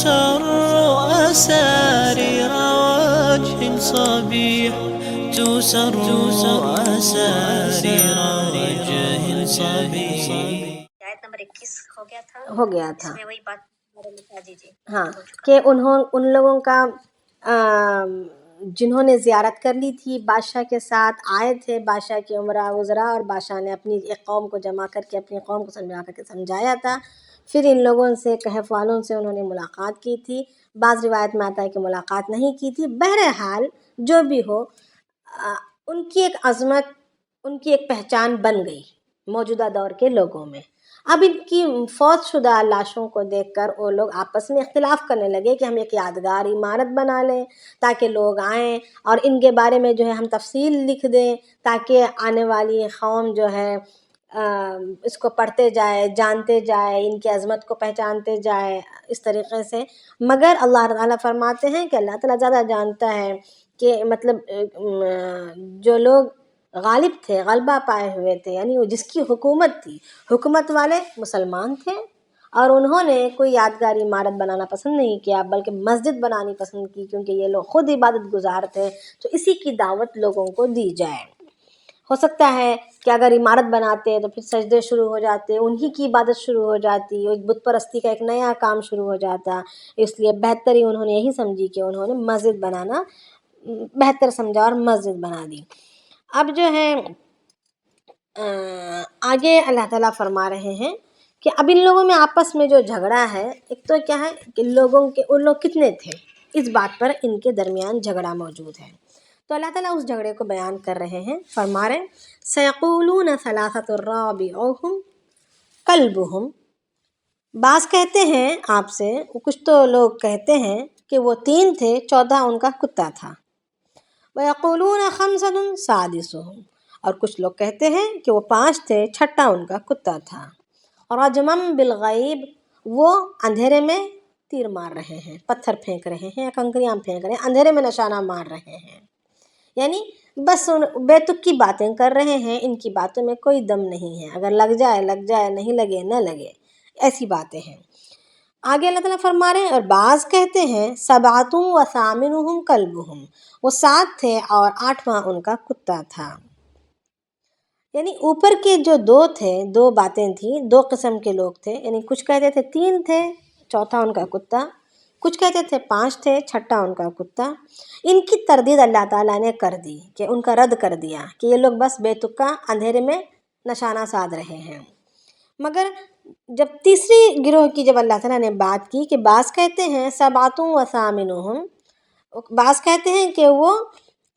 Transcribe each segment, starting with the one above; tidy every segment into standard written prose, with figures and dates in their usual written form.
تسر أسارير وجه صبيح، تسر أسارير وجه صبيح. آیت نمبر 21 ہو گیا تھا. اس میں وہی بات بتا دیجیے. ہاں کہ ان لوگوں کا جنہوں نے زیارت کر لی تھی بادشاہ کے ساتھ، آئے تھے بادشاہ کے عمرہ وزراء، اور بادشاہ نے اپنی ایک قوم کو جمع کر کے اپنی قوم کو سمجھا کر کے سمجھایا تھا. پھر ان لوگوں سے، کہف والوں سے انہوں نے ملاقات کی تھی. بعض روایت میں آتا ہے کہ ملاقات نہیں کی تھی. بہرحال جو بھی ہو، ان کی ایک عظمت، ان کی ایک پہچان بن گئی موجودہ دور کے لوگوں میں. اب ان کی فوت شدہ لاشوں کو دیکھ کر وہ لوگ آپس میں اختلاف کرنے لگے کہ ہم ایک یادگار عمارت بنا لیں تاکہ لوگ آئیں اور ان کے بارے میں جو ہے ہم تفصیل لکھ دیں تاکہ آنے والی قوم جو ہے اس کو پڑھتے جائے، جانتے جائے، ان کی عظمت کو پہچانتے جائے اس طریقے سے. مگر اللہ تعالیٰ فرماتے ہیں کہ اللہ تعالیٰ زیادہ جانتا ہے کہ مطلب جو لوگ غالب تھے، غلبہ پائے ہوئے تھے، یعنی وہ جس کی حکومت تھی، حکومت والے مسلمان تھے اور انہوں نے کوئی یادگار عمارت بنانا پسند نہیں کیا بلکہ مسجد بنانی پسند کی، کیونکہ یہ لوگ خود عبادت گزار تھے. تو اسی کی دعوت لوگوں کو دی جائے. ہو سکتا ہے کہ اگر عمارت بناتے تو پھر سجدے شروع ہو جاتے، انہی کی عبادت شروع ہو جاتی، ایک بت پرستی کا ایک نیا کام شروع ہو جاتا. اس لیے بہتری انہوں نے یہی سمجھی کہ انہوں نے مسجد بنانا بہتر سمجھا اور مسجد بنا دی. اب جو ہے آگے اللہ تعالیٰ فرما رہے ہیں کہ اب ان لوگوں میں آپس میں جو جھگڑا ہے، ایک تو کیا ہے کہ ان لوگ کتنے تھے، اس بات پر ان کے درمیان جھگڑا موجود ہے. تو اللہ تعالیٰ اس جھگڑے کو بیان کر رہے ہیں. فرما رہے ہیں سَيَقُولُونَ ثَلَاثَةٌ رَابِعُهُمْ كَلْبُهُمْ. بعض کہتے ہیں آپ سے، کچھ تو لوگ کہتے ہیں کہ وہ 3 تھے، 14 ان کا کتا تھا. وَيَقُولُونَ خَمْسَةٌ سَادِسُهُمْ. اور کچھ لوگ کہتے ہیں کہ وہ 5 تھے، چھٹا ان کا کتا تھا. رَجْمًا بِالْغَيْبِ. وہ اندھیرے میں تیر مار رہے ہیں، پتھر پھینک رہے ہیں، کنکریاں پھینک رہے ہیں، اندھیرے میں نشانہ مار رہے ہیں. یعنی بس بے تک کی باتیں کر رہے ہیں، ان کی باتوں میں کوئی دم نہیں ہے، اگر لگ جائے لگ جائے، نہیں لگے نہ لگے، ایسی باتیں ہیں. آگے اللہ تعالیٰ فرما رہے ہیں اور بعض کہتے ہیں سبعۃ وثامنہم کلبہم. وہ 7 تھے اور 8واں ان کا کتا تھا. یعنی اوپر کے جو 2 تھے، 2 باتیں تھیں، 2 قسم کے لوگ تھے. یعنی کچھ کہتے تھے 3 تھے، چوتھا ان کا کتا. کچھ کہتے تھے 5 تھے، چھٹا ان کا کتا. ان کی تردید اللہ تعالیٰ نے کر دی، کہ ان کا رد کر دیا کہ یہ لوگ بس بے تکا اندھیرے میں نشانہ ساز رہے ہیں. مگر جب تیسری گروہ کی جب اللہ تعالیٰ نے بات کی کہ بعض کہتے ہیں سبعۃ وثامنہم، بعض کہتے ہیں کہ وہ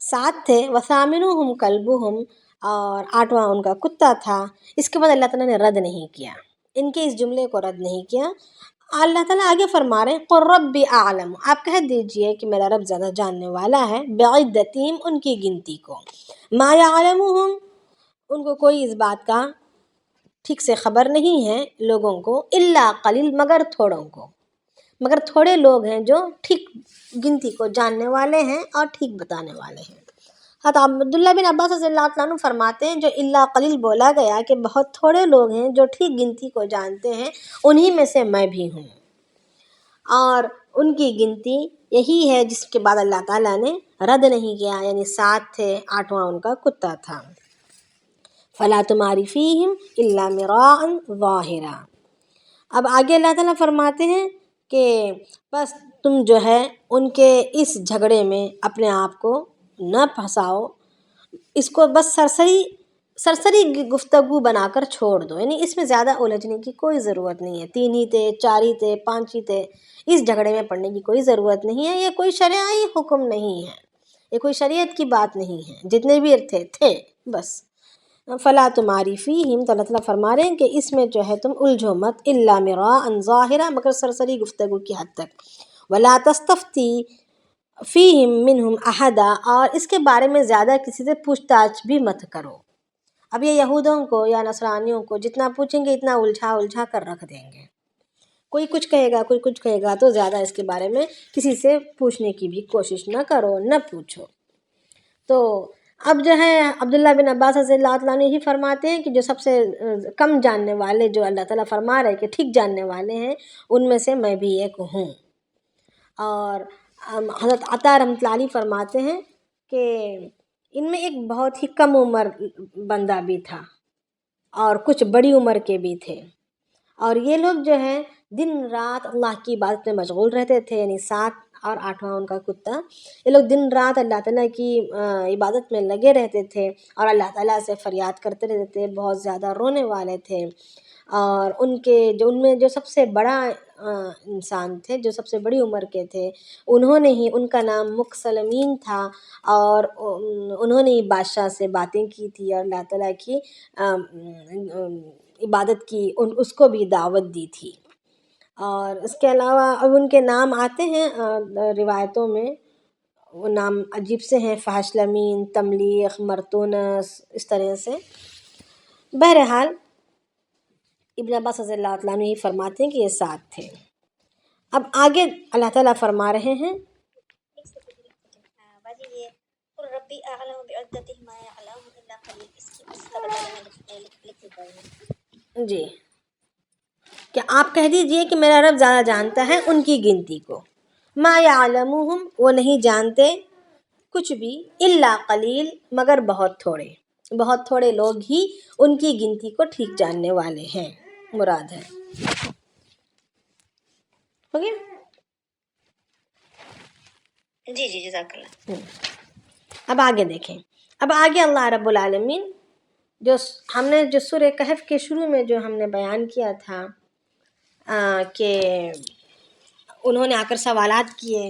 7 تھے، وثامنہم کلبہم، اور 8واں ان کا کتا تھا. اس کے بعد اللہ تعالیٰ نے رد نہیں کیا، ان کے اس جملے کو رد نہیں کیا. اللہ تعالیٰ آگے فرما رہے ہیں قُلْ رَبِّ أَعْلَمُ. آپ کہہ دیجئے کہ میرا رب زیادہ جاننے والا ہے، بِعِدَّتِهِمْ، ان کی گنتی کو، مَا يَعْلَمُهُمْ، ان کو کوئی اس بات کا ٹھیک سے خبر نہیں ہے لوگوں کو، إِلَّا قَلِيلٌ، مگر تھوڑوں کو، مگر تھوڑے لوگ ہیں جو ٹھیک گنتی کو جاننے والے ہیں اور ٹھیک بتانے والے ہیں. حضرت عبداللہ بن عباس رضی اللہ عنہ فرماتے ہیں جو الا قلیل بولا گیا کہ بہت تھوڑے لوگ ہیں جو ٹھیک گنتی کو جانتے ہیں، انہی میں سے میں بھی ہوں. اور ان کی گنتی یہی ہے جس کے بعد اللہ تعالیٰ نے رد نہیں کیا، یعنی 7 تھے، 8واں ان کا کتا تھا. فَلَا تُمَارِ فِيهِمْ إِلَّا مِرَاءً ظَاهِرًا. اب آگے اللہ تعالیٰ فرماتے ہیں کہ بس تم جو ہے ان کے اس جھگڑے میں اپنے آپ کو نہ پھنساؤ، اس کو بس سرسری گفتگو بنا کر چھوڑ دو. یعنی اس میں زیادہ الجھنے کی کوئی ضرورت نہیں ہے. 3 ہی تھے، 4 ہی تھے، 5 ہی تھے، اس جھگڑے میں پڑنے کی کوئی ضرورت نہیں ہے. یہ کوئی شرعی حکم نہیں ہے، یہ کوئی شریعت کی بات نہیں ہے. جتنے بھی تھے بس. فلا تماری فیہم، تو اللہ تعالیٰ فرما رہے ہیں کہ اس میں جو ہے تم الجھو مت، الا مراء ظاہرا، مگر سرسری گفتگو کی حد تک. ولا تستفتی فیہم منہم احدا، اور اس کے بارے میں زیادہ کسی سے پوچھ تاچھ بھی مت کرو. اب یہ یہودوں کو یا نصرانیوں کو جتنا پوچھیں گے اتنا الجھا کر رکھ دیں گے. کوئی کچھ کہے گا، کوئی کچھ کہے گا، تو زیادہ اس کے بارے میں کسی سے پوچھنے کی بھی کوشش نہ کرو، نہ پوچھو. تو اب جو ہے عبداللہ بن عباس رضی اللہ عنہ یہی فرماتے ہیں کہ جو سب سے کم جاننے والے جو اللہ تعالیٰ فرما رہے کہ ٹھیک جاننے والے ہیں، ان میں سے میں بھی ایک ہوں. اور حضرت عطا رحمۃ اللہ علیہ فرماتے ہیں کہ ان میں ایک بہت ہی کم عمر بندہ بھی تھا اور کچھ بڑی عمر کے بھی تھے، اور یہ لوگ جو ہیں دن رات اللہ کی عبادت میں مشغول رہتے تھے، یعنی 7 اور 8واں ان کا کتا، یہ لوگ دن رات اللہ تعالیٰ کی عبادت میں لگے رہتے تھے اور اللہ تعالیٰ سے فریاد کرتے رہتے تھے، بہت زیادہ رونے والے تھے۔ اور ان میں جو سب سے بڑا انسان تھے، جو سب سے بڑی عمر کے تھے، انہوں نے ہی، ان کا نام مکسلمین تھا، اور انہوں نے ہی بادشاہ سے باتیں کی تھی اور اللہ تعالیٰ کی عبادت کی، اس کو بھی دعوت دی تھی۔ اور اس کے علاوہ اب ان کے نام آتے ہیں روایتوں میں، وہ نام عجیب سے ہیں، فحشلمین، تملیخ، مرتونس، اس طرح سے۔ بہرحال ابن عباس رضی اللہ تعالیٰ عنہ ہی فرماتے ہیں کہ یہ 7 تھے۔ اب آگے اللہ تعالیٰ فرما رہے ہیں، ایک سیکنڈ باجی، یہ قل ربی اعلم بعدتہم ما یعلمہم الا قلیل، اس کی مسئلہ بتانے میں لکھ دیتا ہوں جی، کہ آپ کہہ دیجئے کہ میرا رب زیادہ جانتا ہے ان کی گنتی کو، ما یعلمہم، وہ نہیں جانتے کچھ بھی، الا قلیل، مگر بہت تھوڑے لوگ ہی ان کی گنتی کو ٹھیک جاننے والے ہیں، مراد ہے۔ ہو گیا؟ جی جی، جزاک اللہ۔ اب آگے دیکھیں، اب آگے اللہ رب العالمین جو ہم نے جو سورہ کہف کے شروع میں جو ہم نے بیان کیا تھا کہ انہوں نے آ کر سوالات کیے،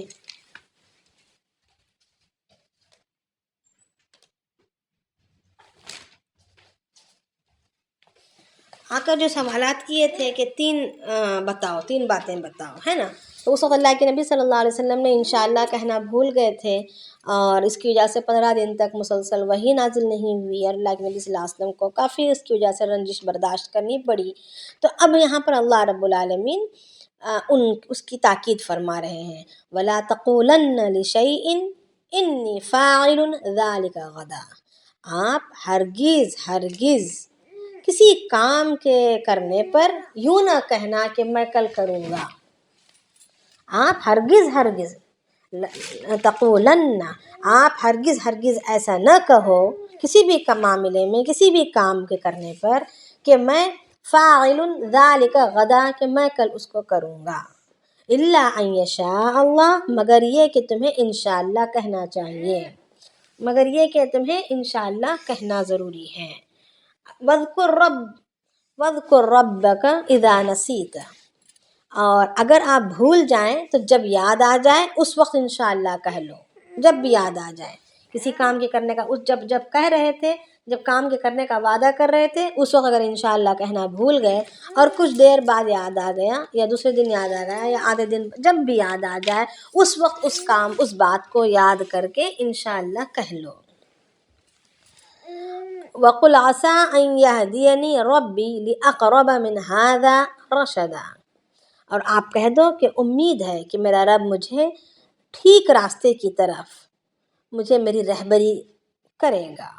آ کر جو سوالات کیے تھے کہ تین باتیں بتاؤ، ہے نا؟ تو اس وقت اللہ کے نبی صلی اللہ علیہ وسلم نے انشاءاللہ کہنا بھول گئے تھے، اور اس کی وجہ سے 15 دن تک مسلسل وحی نازل نہیں ہوئی، اور اللہ کے نبی صلی اللہ علیہ وسلم کو کافی اس کی وجہ سے رنجش برداشت کرنی پڑی۔ تو اب یہاں پر اللہ رب العالمین اس کی تاکید فرما رہے ہیں، وَلَا تَقُولَنَّ لِشَيْءٍ إِنِّي فَاعِلٌ ذَلِكَ غَدًا، آپ ہرگز کسی کام کے کرنے پر یوں نہ کہنا کہ میں کل کروں گا۔ آپ ہرگز تقولن، آپ ہرگز ایسا نہ کہو کسی بھی معاملے میں، کسی بھی کام کے کرنے پر کہ میں فاعل ذالک غدا، کہ میں کل اس کو کروں گا، الا ان یشاء اللہ، مگر یہ کہ تمہیں انشاءاللہ کہنا چاہیے، مگر یہ کہ تمہیں انشاءاللہ کہنا ضروری ہے۔ وَاذْكُرْ رَبَّكَ اِذَا نَسِيتَ، اور اگر آپ بھول جائیں تو جب یاد آ جائے اس وقت انشاءاللہ کہہ لو، جب بھی یاد آ جائے کسی کام کے کرنے کا، جب کہہ رہے تھے، جب کام کے کرنے کا وعدہ کر رہے تھے، اس وقت اگر انشاءاللہ کہنا بھول گئے اور کچھ دیر بعد یاد آ گیا، یا دوسرے دن یاد آ گیا، یا آدھے دن، جب بھی یاد آ جائے اس وقت اس بات کو یاد کر کے انشاءاللہ کہہ لو۔ وَقُلْ عَسَىٰ أَن يَهْدِيَنِي رَبِّي لِأَقْرَبَ مِنْ هَٰذَا رَشَدًا، اور آپ کہہ دو کہ امید ہے کہ میرا رب مجھے ٹھیک راستے کی طرف، مجھے میری رہبری کرے گا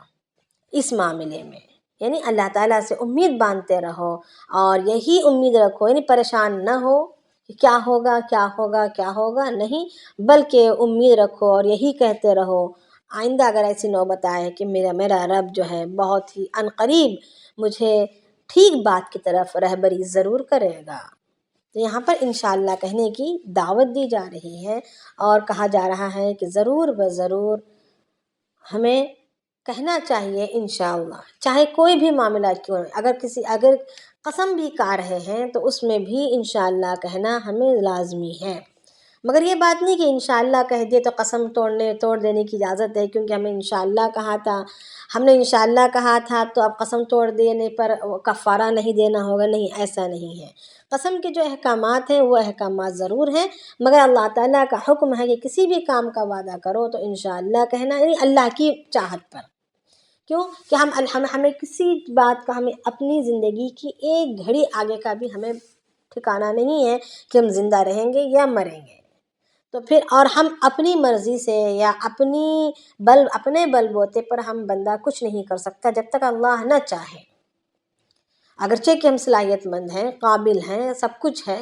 اس معاملے میں، یعنی اللہ تعالیٰ سے امید باندھتے رہو اور یہی امید رکھو، یعنی پریشان نہ ہو کہ کیا ہوگا، نہیں، بلکہ امید رکھو اور یہی کہتے رہو، آئندہ اگر ایسی نوبت آئے کہ میرا رب جو ہے بہت ہی عنقریب مجھے ٹھیک بات کی طرف رہبری ضرور کرے گا۔ تو یہاں پر انشاءاللہ کہنے کی دعوت دی جا رہی ہے، اور کہا جا رہا ہے کہ ضرور بضرور ہمیں کہنا چاہیے انشاءاللہ، چاہے کوئی بھی معاملہ کیوں، اگر قسم بھی کھا رہے ہیں تو اس میں بھی انشاءاللہ کہنا ہمیں لازمی ہے، مگر یہ بات نہیں کہ انشاءاللہ کہہ دیے تو قسم توڑ دینے کی اجازت ہے، کیونکہ ہم نے انشاءاللہ کہا تھا تو اب قسم توڑ دینے پر کفارہ نہیں دینا ہوگا، نہیں، ایسا نہیں ہے۔ قسم کے جو احکامات ہیں وہ احکامات ضرور ہیں، مگر اللہ تعالیٰ کا حکم ہے کہ کسی بھی کام کا وعدہ کرو تو انشاءاللہ کہنا، یعنی اللہ کی چاہت پر، کیوں کہ ہمیں کسی بات کا، ہمیں اپنی زندگی کی ایک گھڑی آگے کا بھی ہمیں ٹھکانہ نہیں ہے کہ ہم زندہ رہیں گے یا مریں گے، تو پھر اور ہم اپنی مرضی سے یا اپنے بل بوتے پر ہم بندہ کچھ نہیں کر سکتا جب تک اللہ نہ چاہے، اگرچہ کہ ہم صلاحیت مند ہیں، قابل ہیں، سب کچھ ہے،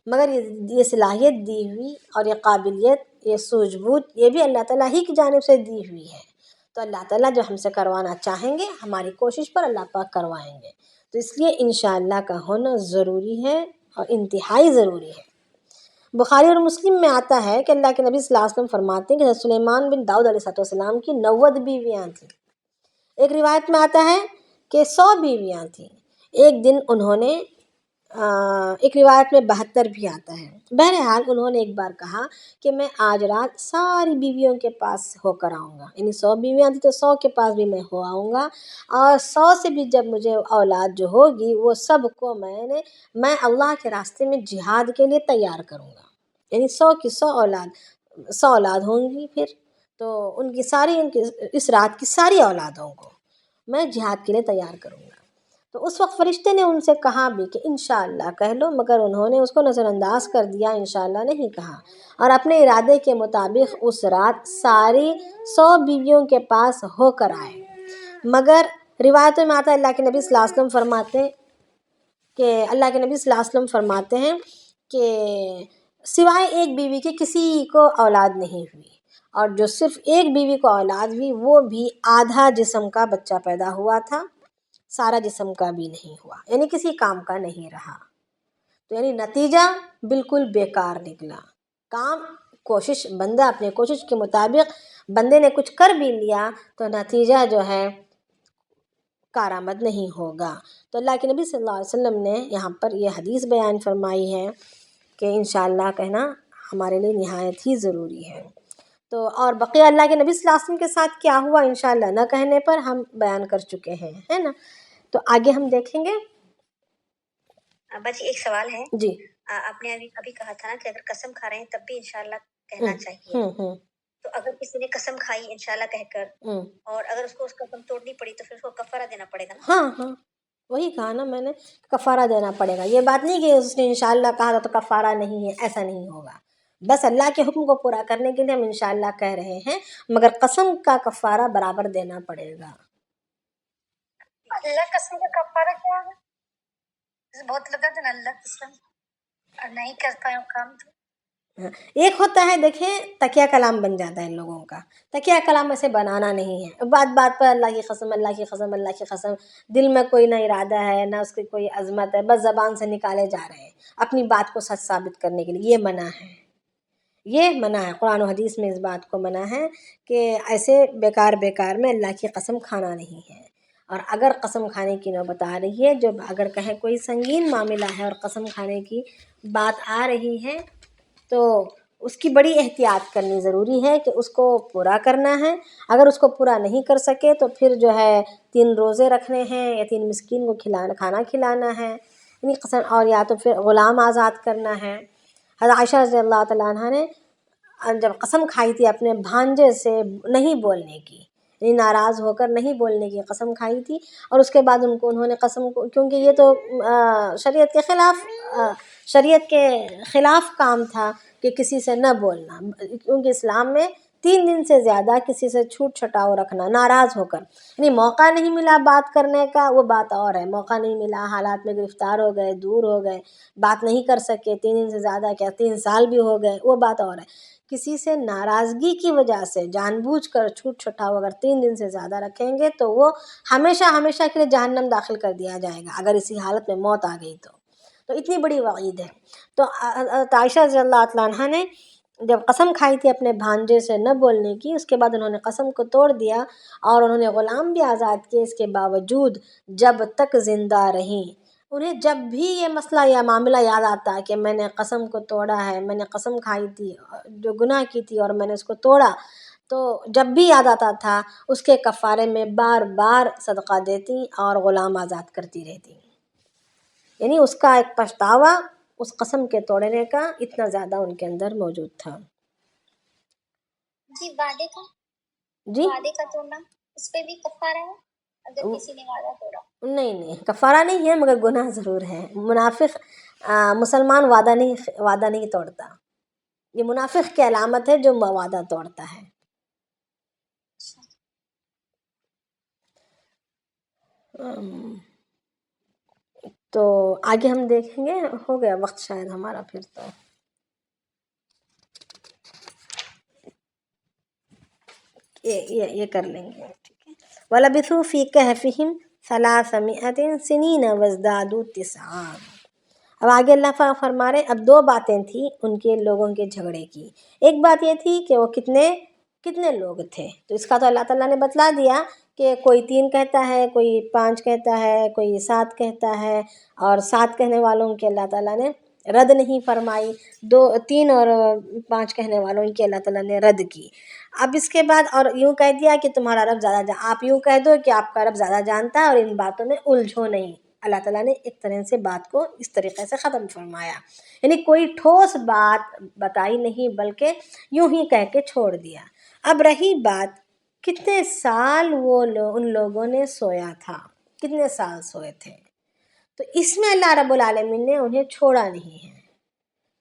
مگر یہ صلاحیت دی ہوئی اور یہ قابلیت، یہ سوجھ بوجھ، یہ بھی اللہ تعالیٰ ہی کی جانب سے دی ہوئی ہے. تو اللہ تعالیٰ جو ہم سے کروانا چاہیں گے، ہماری کوشش پر اللہ پاک کروائیں گے. تو اس لیے انشاءاللہ کا ہونا ضروری ہے اور انتہائی ضروری ہے. بخاری اور مسلم میں آتا ہے کہ اللہ کے نبی صلی اللہ علیہ وسلم فرماتے ہیں کہ حضرت سلیمان بن داؤد علیہ السلام کی 90 بیویاں تھیں. ایک روایت میں آتا ہے کہ 100 بیویاں تھیں. ایک دن انہوں نے ایک روایت میں 72 بھی آتا ہے. بہرحال انہوں نے ایک بار کہا کہ میں آج رات ساری بیویوں کے پاس ہو کر آؤں گا. یعنی 100 بیویاں تھیں تو 100 کے پاس بھی میں ہو آؤں گا، اور 100 سے بھی جب مجھے اولاد جو ہوگی وہ سب کو میں اللہ کے راستے میں جہاد کے لیے تیار کروں گا. یعنی 100 کی 100 اولاد ہوں گی. پھر تو ان کی اس رات کی ساری اولادوں کو میں جہاد کے لیے تیار کروں گا. تو اس وقت فرشتے نے ان سے کہا بھی کہ انشاءاللہ کہہ لو، مگر انہوں نے اس کو نظر انداز کر دیا، انشاءاللہ نہیں کہا، اور اپنے ارادے کے مطابق اس رات ساری 100 بیویوں کے پاس ہو کر آئے. مگر روایتوں میں آتا ہے اللہ کے نبی صلی اللہ علیہ وسلم فرماتے ہیں کہ سوائے ایک بیوی کے کسی کو اولاد نہیں ہوئی، اور جو صرف ایک بیوی کو اولاد ہوئی وہ بھی آدھا جسم کا بچہ پیدا ہوا تھا، سارا جسم کا بھی نہیں ہوا، یعنی کسی کام کا نہیں رہا. تو یعنی نتیجہ بالکل بیکار نکلا. کوشش بندہ اپنے کوشش کے مطابق بندے نے کچھ کر بھی لیا تو نتیجہ جو ہے کارآمد نہیں ہوگا. تو اللہ کے نبی صلی اللہ علیہ وسلم نے یہاں پر یہ حدیث بیان فرمائی ہے کہ انشاءاللہ کہنا ہمارے لیے نہایت ہی ضروری ہے. تو اور بقیہ اللہ کے نبی صلی اللہ علیہ وسلم کے ساتھ کیا ہوا انشاءاللہ نہ کہنے پر ہم بیان کر چکے ہیں، ہے نا. تو آگے ہم دیکھیں گے. بچی ایک سوال ہے. جی. آپ نے ابھی کہا تھا نا کہ اگر قسم کھا رہے ہیں تب بھی انشاءاللہ کہنا چاہیے. تو اگر کسی نے قسم کھائی انشاءاللہ کہہ کر اور اگر اس کو اس قسم توڑنی پڑی تو پھر اس کو کفارہ دینا پڑے گا نا؟ ہاں وہی کہا نا میں نے، کفارہ دینا پڑے گا. یہ بات نہیں کہ اس نے انشاءاللہ کہا تھا تو کفارہ نہیں ہے، ایسا نہیں ہوگا. بس اللہ کے حکم کو پورا کرنے کے لیے ہم انشاءاللہ کہہ رہے ہیں، مگر قسم کا کفارہ برابر دینا پڑے گا. اللہ قسم کا کفارہ کیا ہے؟ بہت لگا تھا نا اللہ قسم اور نہیں کر پائے کام. تو ایک ہوتا ہے دیکھیں تکیہ کلام بن جاتا ہے ان لوگوں کا. تکیہ کلام ایسے بنانا نہیں ہے. بات بات پر اللہ کی قسم، اللہ کی قسم، اللہ کی قسم. دل میں کوئی نہ ارادہ ہے نہ اس کی کوئی عظمت ہے، بس زبان سے نکالے جا رہے ہیں اپنی بات کو سچ ثابت کرنے کے لیے. یہ منع ہے. قرآن و حدیث میں اس بات کو منع ہے کہ ایسے بیکار میں اللہ کی قسم کھانا نہیں ہے. اور اگر قسم کھانے کی نوبت آ رہی ہے، جو اگر کہیں کوئی سنگین معاملہ ہے اور قسم کھانے کی بات آ رہی ہے تو اس کی بڑی احتیاط کرنی ضروری ہے کہ اس کو پورا کرنا ہے. اگر اس کو پورا نہیں کر سکے تو پھر جو ہے 3 روزے رکھنے ہیں یا 3 مسکین کو کھانا کھلانا ہے، یعنی قسم. اور یا تو پھر غلام آزاد کرنا ہے. حضرت عائشہ رضی اللہ تعالیٰ عنہ نے جب قسم کھائی تھی اپنے بھانجے سے نہیں بولنے کی، یعنی ناراض ہو کر نہیں بولنے کی قسم کھائی تھی، اور اس کے بعد انہوں نے قسم کو، کیونکہ یہ تو شریعت کے خلاف کام تھا کہ کسی سے نہ بولنا، کیونکہ اسلام میں 3 دن سے زیادہ کسی سے چھوٹ چھٹاؤ رکھنا ناراض ہو کر، یعنی موقع نہیں ملا بات کرنے کا وہ بات اور ہے. موقع نہیں ملا، حالات میں گرفتار ہو گئے، دور ہو گئے، بات نہیں کر سکے 3 دن سے زیادہ، کیا 3 سال بھی ہو گئے، وہ بات اور ہے. کسی سے ناراضگی کی وجہ سے جان بوجھ کر چھوٹ چھٹاؤ اگر 3 دن سے زیادہ رکھیں گے تو وہ ہمیشہ کے لیے جہنم داخل کر دیا جائے گا اگر اسی حالت میں موت آ گئی تو اتنی بڑی وعید ہے. تو عائشہ رضی اللہ عنہا نے جب قسم کھائی تھی اپنے بھانجے سے نہ بولنے کی، اس کے بعد انہوں نے قسم کو توڑ دیا اور انہوں نے غلام بھی آزاد کیے. اس کے باوجود جب تک زندہ رہیں، انہیں جب بھی یہ مسئلہ یا معاملہ یاد آتا کہ میں نے قسم کو توڑا ہے، میں نے قسم کھائی تھی جو گناہ کی تھی اور میں نے اس کو توڑا، تو جب بھی یاد آتا تھا اس کے کفارے میں بار بار صدقہ دیتی اور غلام آزاد کرتی رہتی. یعنی اس کا ایک پچھتاوا اس قسم کے توڑنے کا اتنا زیادہ ان کے اندر موجود تھا. جی وعدے کا توڑنا اس پہ بھی کفارہ ہے اگر کسی نے وعدہ توڑا؟ نہیں کفارہ نہیں ہے، مگر گناہ ضرور ہے. منافق مسلمان وعدہ نہیں توڑتا. یہ منافق کی علامت ہے جو وعدہ توڑتا ہے. تو آگے ہم دیکھیں گے. ہو گیا وقت شاید ہمارا، پھر تو یہ کر لیں گے. ٹھیک ہے. وَلَبِثُوا فِي كَهْفِهِمْ 300 سِنِينَ وَازْدَادُوا تِسْعًا. اب آگے اللہ فرما رہے اب دو باتیں تھیں ان کے لوگوں کے جھگڑے کی. ایک بات یہ تھی کہ وہ کتنے لوگ تھے، تو اس کا تو اللہ تعالیٰ نے بتلا دیا کہ کوئی 3 کہتا ہے، کوئی 5 کہتا ہے، کوئی 7 کہتا ہے، اور 7 کہنے والوں کے اللہ تعالیٰ نے رد نہیں فرمائی. 3 اور 5 کہنے والوں کی اللہ تعالیٰ نے رد کی. اب اس کے بعد اور یوں کہہ دیا کہ تمہارا رب زیادہ آپ یوں کہہ دو کہ آپ کا رب زیادہ جانتا ہے اور ان باتوں میں الجھو نہیں. اللہ تعالیٰ نے ایک طرح سے بات کو اس طریقے سے ختم فرمایا، یعنی کوئی ٹھوس بات بتائی نہیں بلکہ یوں ہی کہہ کے چھوڑ دیا. اب رہی بات کتنے سال ان لوگوں نے سویا تھا، کتنے سال سوئے تھے، تو اس میں اللہ رب العالمین نے انہیں چھوڑا نہیں ہے.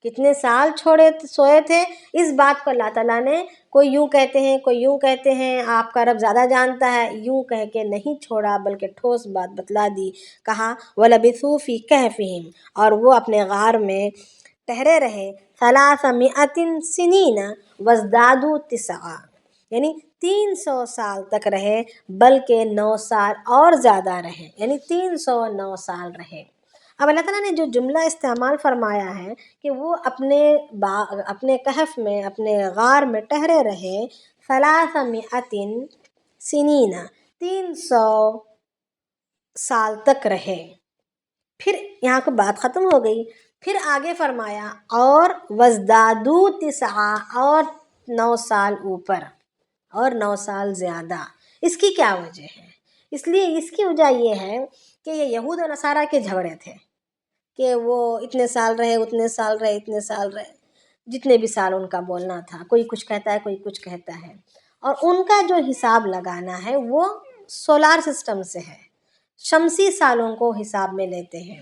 کتنے سال سوئے تھے اس بات کو اللہ تعالیٰ نے کوئی یوں کہتے ہیں کوئی یوں کہتے ہیں آپ کا رب زیادہ جانتا ہے یوں کہہ کے نہیں چھوڑا بلکہ ٹھوس بات بتلا دی. کہا وَلَبِثُوا فِي كَهْفِهِمْ، اور وہ اپنے غار میں ٹھہرے رہے 300 سنین وازدادوا تسعا، یعنی 300 سال تک رہے بلکہ 9 سال اور زیادہ رہے، یعنی 309 سال رہے. اب اللہ تعالیٰ نے جو جملہ استعمال فرمایا ہے کہ وہ اپنے کہف میں اپنے غار میں ٹھہرے رہے 300 سنین، 300 سال تک رہے. پھر یہاں کو بات ختم ہو گئی. پھر آگے فرمایا اور وازدادوا تسعا، اور 9 سال اوپر اور 9 سال زیادہ. اس کی کیا وجہ ہے؟ اس کی وجہ یہ ہے کہ یہ یہود و نصارہ کے جھگڑے تھے کہ وہ اتنے سال رہے اتنے سال رہے اتنے سال رہے، جتنے بھی سال ان کا بولنا تھا. کوئی کچھ کہتا ہے کوئی کچھ کہتا ہے، اور ان کا جو حساب لگانا ہے وہ سولار سسٹم سے ہے، شمسی سالوں کو حساب میں لیتے ہیں.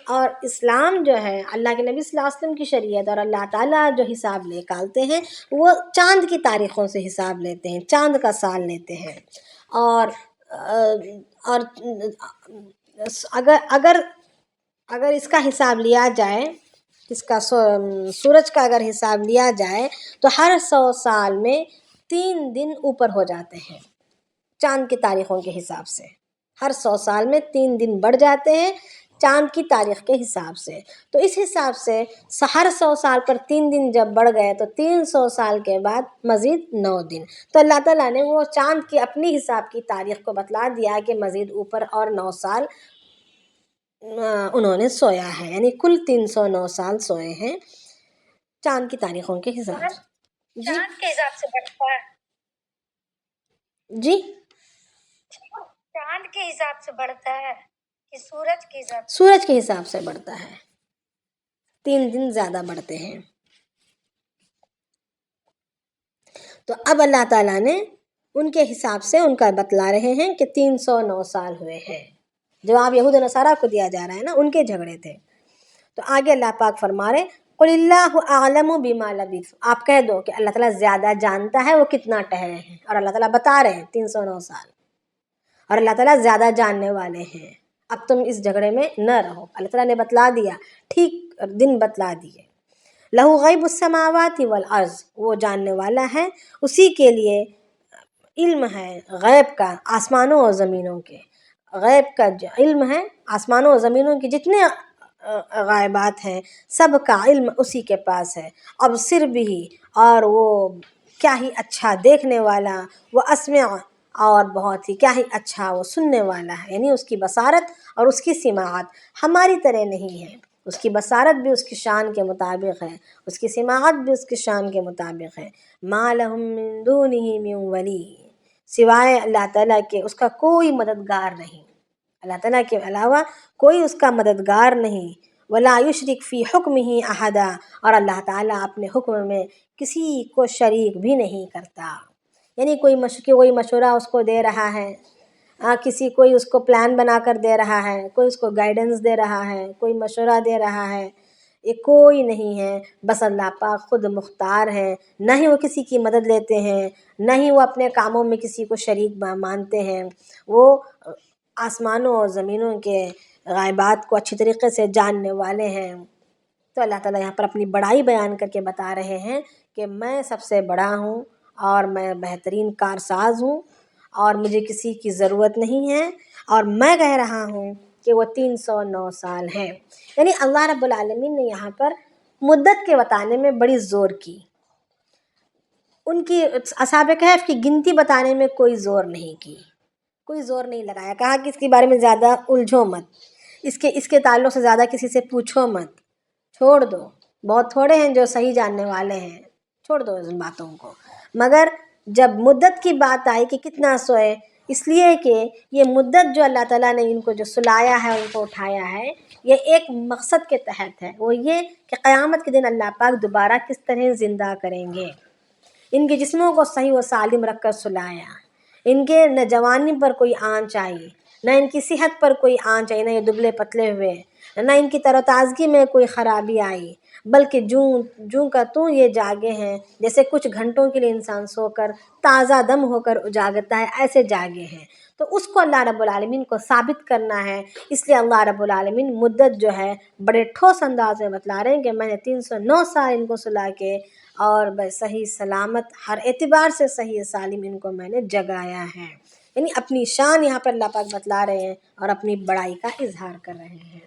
اور اسلام جو ہے اللہ کے نبی صلی اللہ علیہ وسلم کی شریعت اور اللہ تعالیٰ جو حساب نکالتے ہیں وہ چاند کی تاریخوں سے حساب لیتے ہیں، چاند کا سال لیتے ہیں. اور اگر اس کا حساب لیا جائے، اس کا سورج کا اگر حساب لیا جائے تو ہر 100 سال میں 3 دن اوپر ہو جاتے ہیں چاند کی تاریخوں کے حساب سے. ہر 100 سال میں 3 دن بڑھ جاتے ہیں چاند کی تاریخ کے حساب سے. تو اس حساب سے ہر 100 سال پر 3 دن جب بڑھ گئے تو 300 سال کے بعد مزید 9 دن. تو اللہ تعالیٰ نے وہ چاند کی اپنی حساب کی تاریخ کو بتلا دیا کہ مزید اوپر اور 9 سال انہوں نے سویا ہے، یعنی کل 309 سال سوئے ہیں چاند کی تاریخوں کے حساب سے. چاند کے حساب سے بڑھتا ہے جی چاند کے حساب سے بڑھتا ہے کہ سورج کے حساب سے؟ سورج کے حساب سے بڑھتا ہے، 3 دن زیادہ بڑھتے ہیں. تو اب اللہ تعالیٰ نے ان کے حساب سے ان کا بتلا رہے ہیں کہ 309 سال ہوئے ہیں. جواب یہود و نصارہ کو دیا جا رہا ہے نا، ان کے جھگڑے تھے. تو آگے اللہ پاک فرما رہے قُلِ اللَّهُ أَعْلَمُ بِمَا لَبِثُوا، آپ کہہ دو کہ اللہ تعالیٰ زیادہ جانتا ہے وہ کتنا ٹھہرے ہیں. اور اللہ تعالیٰ بتا رہے ہیں 309 سال، اور اللہ تعالیٰ زیادہ جاننے والے ہیں. اب تم اس جھگڑے میں نہ رہو. اللہ تعالیٰ نے بتلا دیا، ٹھیک دن بتلا دیے. لَهُ غَيْبُ السَّمَاوَاتِ وَالْأَرْضِ، وہ جاننے والا ہے، اسی کے لیے علم ہے غیب کا، آسمانوں اور زمینوں کے. غیب کا جو علم ہے آسمانوں اور زمینوں کی جتنے غائبات ہیں سب کا علم اسی کے پاس ہے. ابصر بھی، اور وہ کیا ہی اچھا دیکھنے والا، وہ اسمع، اور بہت ہی کیا ہی اچھا وہ سننے والا ہے. یعنی اس کی بصارت اور اس کی سماعت ہماری طرح نہیں ہے. اس کی بصارت بھی اس کی شان کے مطابق ہے، اس کی سماعت بھی اس کی شان کے مطابق ہے. مَا لَهُم مِّن دُونِهِ مِّن وَلِيٍّ، سوائے اللہ تعالیٰ کے اس کا کوئی مددگار نہیں. اللہ تعالیٰ کے علاوہ کوئی اس کا مددگار نہیں. وَلَا يُشْرِكْ فِي حُكْمِهِ أَحَدًا، اور اللہ تعالیٰ اپنے حکم میں کسی کو شریک بھی نہیں کرتا. یعنی کوئی مشورہ اس کو دے رہا ہے، کوئی اس کو پلان بنا کر دے رہا ہے، کوئی اس کو گائیڈنس دے رہا ہے، کوئی مشورہ دے رہا ہے، یہ کوئی نہیں ہے. بس اللہ پاک خود مختار ہے. نہ ہی وہ کسی کی مدد لیتے ہیں، نہ ہی وہ اپنے کاموں میں کسی کو شریک مانتے ہیں. وہ آسمانوں اور زمینوں کے غائبات کو اچھی طریقے سے جاننے والے ہیں۔ تو اللہ تعالیٰ یہاں پر اپنی بڑائی بیان کر کے بتا رہے ہیں کہ میں سب سے بڑا ہوں اور میں بہترین کارساز ہوں اور مجھے کسی کی ضرورت نہیں ہے، اور میں کہہ رہا ہوں کہ وہ 309 سال ہے۔ یعنی اللہ رب العالمین نے یہاں پر مدت کے بتانے میں بڑی زور کی، ان کی اصحاب کہف کی گنتی بتانے میں کوئی زور نہیں کی، کوئی زور نہیں لگایا، کہا کہ اس کے بارے میں زیادہ الجھو مت، اس کے تعلق سے زیادہ کسی سے پوچھو مت، چھوڑ دو، بہت تھوڑے ہیں جو صحیح جاننے والے ہیں، چھوڑ دو ان باتوں کو۔ مگر جب مدت کی بات آئی کہ کتنا سوئے، اس لیے کہ یہ مدت جو اللہ تعالیٰ نے ان کو جو سلایا ہے، ان کو اٹھایا ہے، یہ ایک مقصد کے تحت ہے، وہ یہ کہ قیامت کے دن اللہ پاک دوبارہ کس طرح زندہ کریں گے۔ ان کے جسموں کو صحیح و سالم رکھ کر سلایا، ان کے نہ جوانی پر کوئی آنچ آئی، نہ ان کی صحت پر کوئی آنچ آئی، نہ یہ دبلے پتلے ہوئے، نہ ان کی تر و تازگی میں کوئی خرابی آئی، بلکہ جوں کا توں یہ جاگے ہیں، جیسے کچھ گھنٹوں کے لیے انسان سو کر تازہ دم ہو کر جاگتا ہے، ایسے جاگے ہیں۔ تو اس کو اللہ رب العالمین کو ثابت کرنا ہے، اس لیے اللہ رب العالمین مدت جو ہے بڑے ٹھوس انداز میں بتلا رہے ہیں کہ میں نے 309 سال ان کو سلا کے اور صحیح سلامت، ہر اعتبار سے صحیح سالم ان کو میں نے جگایا ہے۔ یعنی اپنی شان یہاں پر اللہ پاک بتلا رہے ہیں اور اپنی بڑائی کا اظہار کر رہے ہیں۔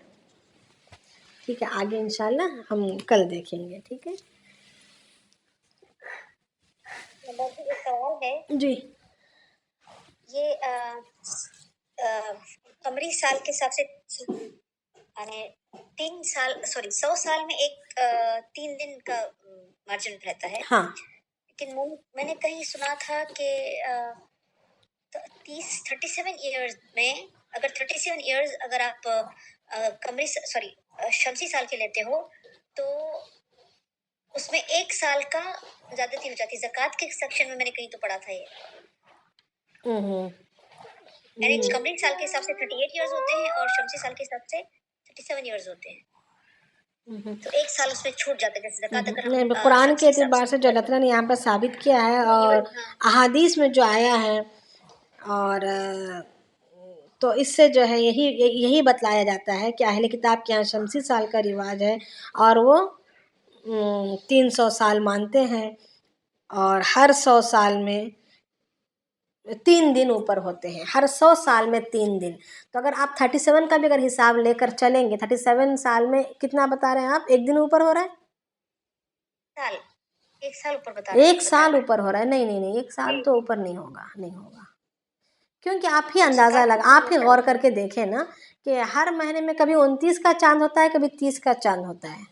ٹھیک ہے، آگے انشاءاللہ ہم کل دیکھیں گے، ٹھیک ہے ایک سوال ہے، جی۔ یہ قمری سال کے حساب سے یعنی 100 سال میں ایک 3 دن کا مارجن رہتا ہے، ہاں، لیکن میں نے کہیں سنا تھا کہ 37 ایئرز میں، اگر 37 ایئرز اگر آپ شمسی سال کے لیتے ہو تو اس میں 1 سال کا زیادتی ہو جاتی ہے۔ زکوٰۃ کے سیکشن میں نے کہیں تو پڑھا تھا یہ، یعنی قمری سال کے حساب سے 38 ایئرز ہوتے ہیں اور شمسی سال کے حساب سے 37 ایئرز ہوتے ہیں، تو 1 سال اس میں چھوٹ جاتا ہے، جیسے زکوٰۃ اگر ہم قرآن کے شمسی حساب اعتبار سے جو اللہ تعالیٰ نے یہاں پر ثابت کیا ہے اور احادیث میں جو آیا ہے، اور تو اس سے جو ہے یہی بتلایا جاتا ہے کہ اہل کتاب کے یہاں شمسی سال کا رواج ہے اور وہ 300 سال مانتے ہیں، اور ہر 100 سال میں 3 دن اوپر ہوتے ہیں، ہر 100 سال میں 3 دن۔ تو اگر آپ 37 کا بھی اگر حساب لے کر چلیں گے، 37 سال میں کتنا بتا رہے ہیں آپ؟ 1 دن اوپر ہو رہا ہے؟ 1 سال اوپر بتا رہے ہیں، 1 سال اوپر ہو رہا ہے؟ نہیں، 1 سال تو اوپر نہیں ہوگا، کیونکہ آپ ہی اندازہ آپ ہی غور کر کے دیکھیں نا کہ ہر مہینے میں کبھی 29 کا چاند ہوتا ہے، کبھی 30 کا چاند ہوتا ہے،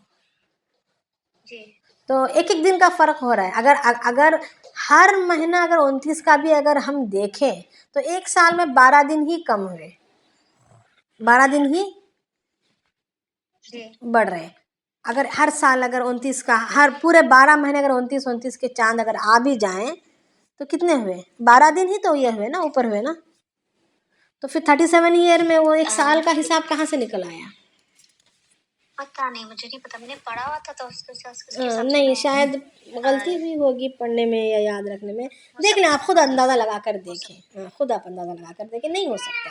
جی، تو ایک دن کا فرق ہو رہا ہے۔ اگر ہر مہینہ اگر 29 کا بھی اگر ہم دیکھیں تو 1 سال میں 12 دن ہی کم ہوئے، 12 دن ہی بڑھ رہے۔ اگر ہر سال اگر 29 کا، ہر پورے 12 مہینے اگر 29 کے چاند اگر آ بھی جائیں تو کتنے ہوئے؟ 12 دن ہی تو یہ ہوئے نا، اوپر ہوئے نا، تو پھر 37 ایئر میں وہ 1 سال کا حساب کہاں سے نکل آیا؟ پتہ نہیں، مجھے نہیں پتا، میں نے پڑھا ہوا تھا تو اس کے حساب سے نہیں، شاید غلطی بھی ہوگی پڑھنے میں یا یاد رکھنے میں، دیکھ لیں آپ خود اندازہ لگا کر دیکھیں، خود آپ اندازہ لگا کر دیکھیں، نہیں ہو سکتا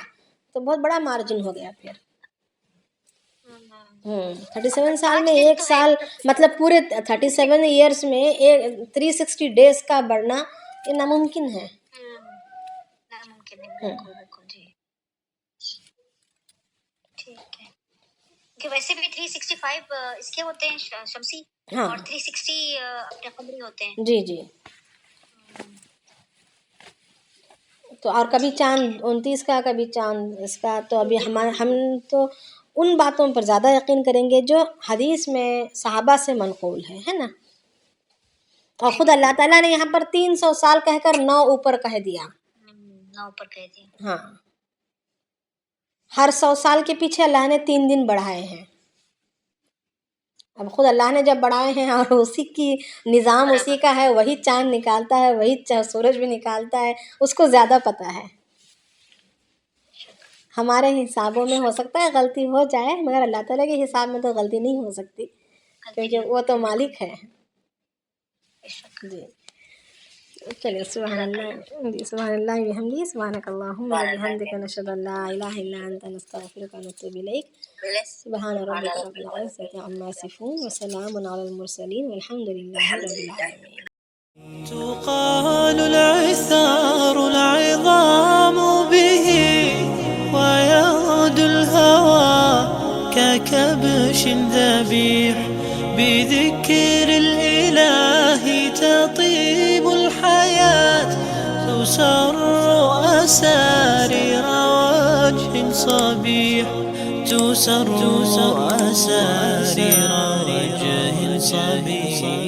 تو بہت بڑا مارجن ہو گیا پھر۔ 37 سال میں 1 سال مطلب پورے 37 ایئرس میں 360 ڈیز کا بڑھنا یہ ناممکن ہے۔ ناممکن ہے، بالکل جی، ٹھیک ہے، کہ ویسے بھی 365 اس کے ہوتے ہیں شمسی، اور 360 اپنے قمری ہوتے ہیں۔ جی، تو اور کبھی چاند 29 کا، کبھی چاند اس کا، تو ابھی ہم تو ان باتوں پر زیادہ یقین کریں گے جو حدیث میں صحابہ سے منقول ہے نا، اور خود اللہ تعالیٰ نے یہاں پر 300 سال کہہ کر 9 اوپر کہہ دیا، 9 اوپر کہہ دیا، ہاں، ہر 100 سال کے پیچھے اللہ نے 3 دن بڑھائے ہیں۔ اب خود اللہ نے جب بڑھائے ہیں اور اسی کی نظام اسی کا ہے، وہی چاند نکالتا ہے، وہی سورج بھی نکالتا ہے، اس کو زیادہ پتہ ہے۔ ہمارے حسابوں میں ہو سکتا ہے غلطی ہو جائے، مگر اللہ تعالیٰ کے حساب میں تو غلطی نہیں ہو سکتی، کیونکہ وہ تو مالک ہے۔ جی، چلیے سبحان اللہ جی سبحان اللہ بحمدہ سبحانک اللہم وبحمدک نشہد ان لا الہ الا انت نستغفرک ونتوب الیک سبحان ربک رب العزۃ عما یصفون وسلام علی المرسلین والحمد للہ رب العالمین. تقال العثار العظام به ويعود الهوى ككبش ذبيح بذكر الإله تطيب الحياة تسر أسارير وجه صبيح تسر أسارير وجه صبيح